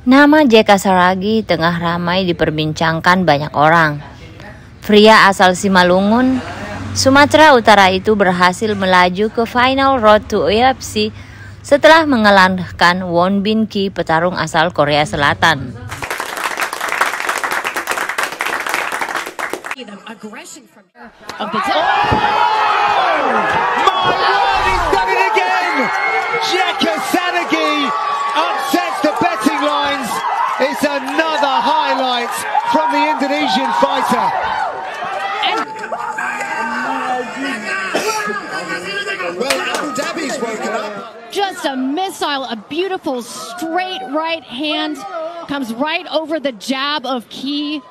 Nama JK Saragi tengah ramai diperbincangkan banyak orang. Pria asal Simalungun, Sumatera Utara itu berhasil melaju ke final road to UFC setelah mengalahkan Won Bin Ki, petarung asal Korea Selatan. It's another highlight from the Indonesian fighter. Well, Abu Dhabi's woken up. Just a missile, a beautiful straight right hand comes right over the jab of Ki.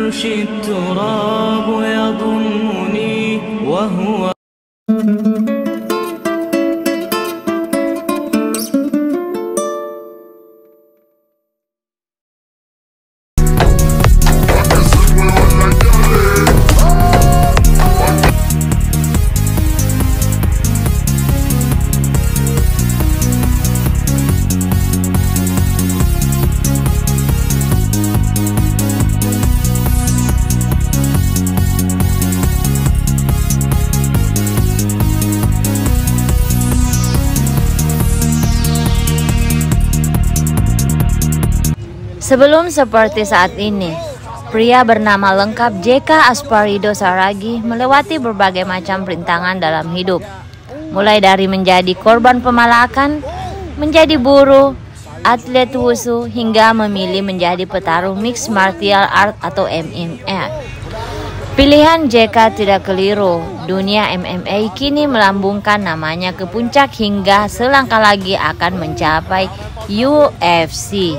فرشي التراب يضمني وهو Sebelum seperti saat ini, pria bernama lengkap JK Asparido Saragi melewati berbagai macam rintangan dalam hidup. Mulai dari menjadi korban pemalakan, menjadi buruh, atlet wushu, hingga memilih menjadi petarung mixed martial art atau MMA. Pilihan JK tidak keliru. Dunia MMA kini melambungkan namanya ke puncak hingga selangkah lagi akan mencapai UFC.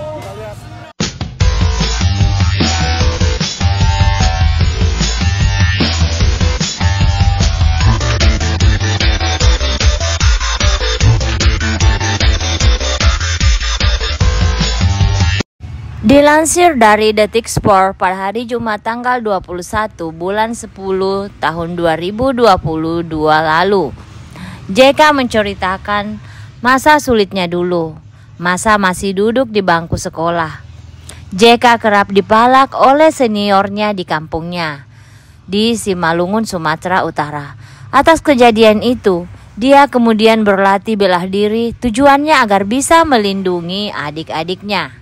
Dilansir dari Detik Sport pada hari Jumat tanggal 21 bulan 10 tahun 2022 lalu, JK menceritakan masa sulitnya dulu, masa masih duduk di bangku sekolah. JK kerap dipalak oleh seniornya di kampungnya, di Simalungun, Sumatera Utara. Atas kejadian itu, dia kemudian berlatih bela diri, tujuannya agar bisa melindungi adik-adiknya.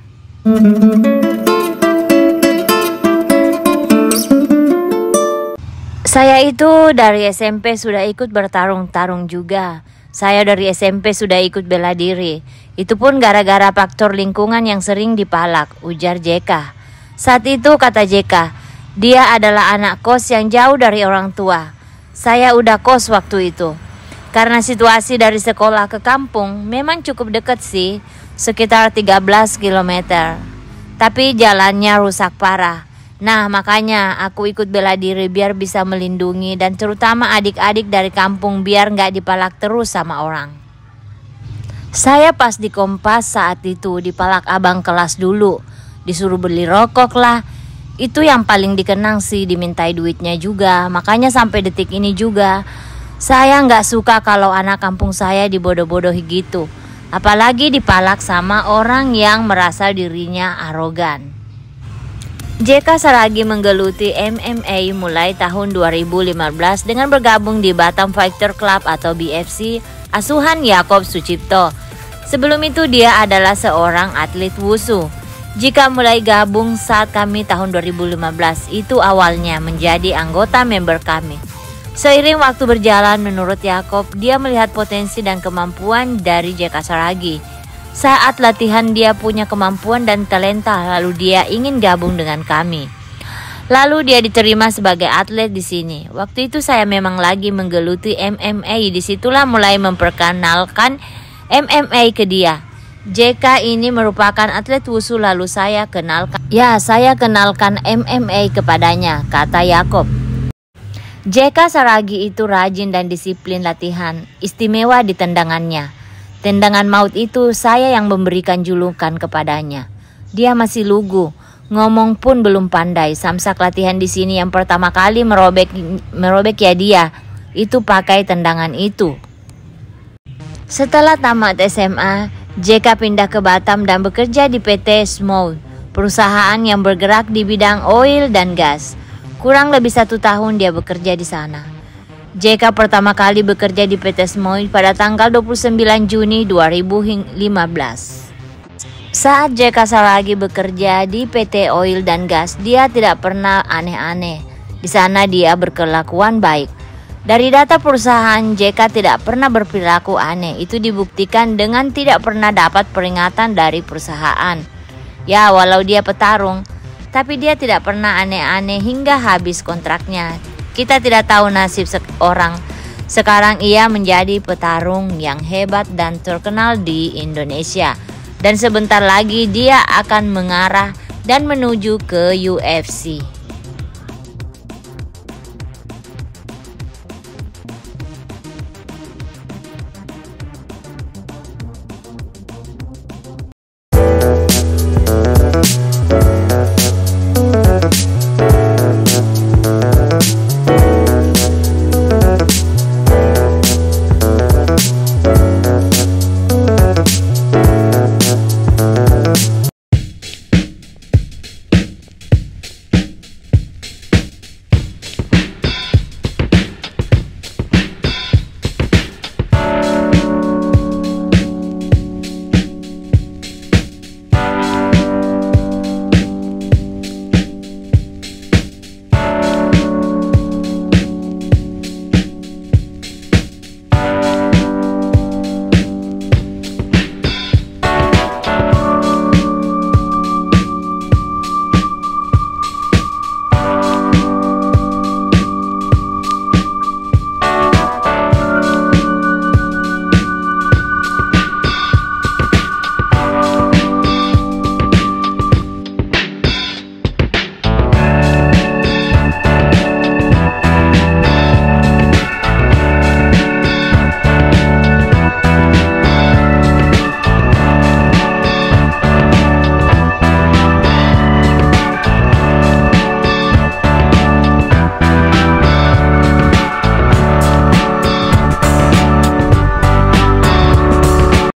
Saya itu dari SMP sudah ikut bertarung-tarung juga. Saya dari SMP sudah ikut bela diri. Itu pun gara-gara faktor lingkungan yang sering dipalak, ujar JK. Saat itu kata JK, dia adalah anak kos yang jauh dari orang tua. Saya udah kos waktu itu. Karena situasi dari sekolah ke kampung memang cukup dekat sih, sekitar 13 km. Tapi jalannya rusak parah. Nah, makanya aku ikut bela diri biar bisa melindungi dan terutama adik-adik dari kampung biar nggak dipalak terus sama orang. Saya pas di Kompas saat itu dipalak abang kelas dulu. Disuruh beli rokok lah. Itu yang paling dikenang sih, dimintai duitnya juga. Makanya sampai detik ini juga saya nggak suka kalau anak kampung saya dibodoh-bodohi gitu. Apalagi dipalak sama orang yang merasa dirinya arogan. JK Saragi menggeluti MMA mulai tahun 2015 dengan bergabung di Batam Fighter Club atau BFC asuhan Yakob Sucipto. Sebelum itu dia adalah seorang atlet wushu. Jika mulai gabung saat kami tahun 2015, itu awalnya menjadi anggota member kami. Seiring waktu berjalan, menurut Yakob, dia melihat potensi dan kemampuan dari JK Saragi. Saat latihan dia punya kemampuan dan talenta, lalu dia ingin gabung dengan kami. Lalu dia diterima sebagai atlet di sini. Waktu itu saya memang lagi menggeluti MMA, disitulah mulai memperkenalkan MMA ke dia. JK ini merupakan atlet wushu, lalu saya kenalkan MMA kepadanya, kata Yakob. JK Saragi itu rajin dan disiplin latihan, istimewa di tendangannya. Tendangan maut itu saya yang memberikan julukan kepadanya. Dia masih lugu, ngomong pun belum pandai. Samsak latihan di sini yang pertama kali merobek ya dia, itu pakai tendangan itu. Setelah tamat SMA, JK pindah ke Batam dan bekerja di PT Small, perusahaan yang bergerak di bidang oil dan gas. Kurang lebih 1 tahun dia bekerja di sana. JK pertama kali bekerja di PT Small pada tanggal 29 Juni 2015. Saat JK Saragi bekerja di PT Oil dan Gas, dia tidak pernah aneh-aneh. Di sana dia berkelakuan baik. Dari data perusahaan, JK tidak pernah berperilaku aneh. Itu dibuktikan dengan tidak pernah dapat peringatan dari perusahaan. Ya, walau dia petarung, tapi dia tidak pernah aneh-aneh hingga habis kontraknya. Kita tidak tahu nasib seorang. Sekarang ia menjadi petarung yang hebat dan terkenal di Indonesia. Dan sebentar lagi dia akan mengarah dan menuju ke UFC.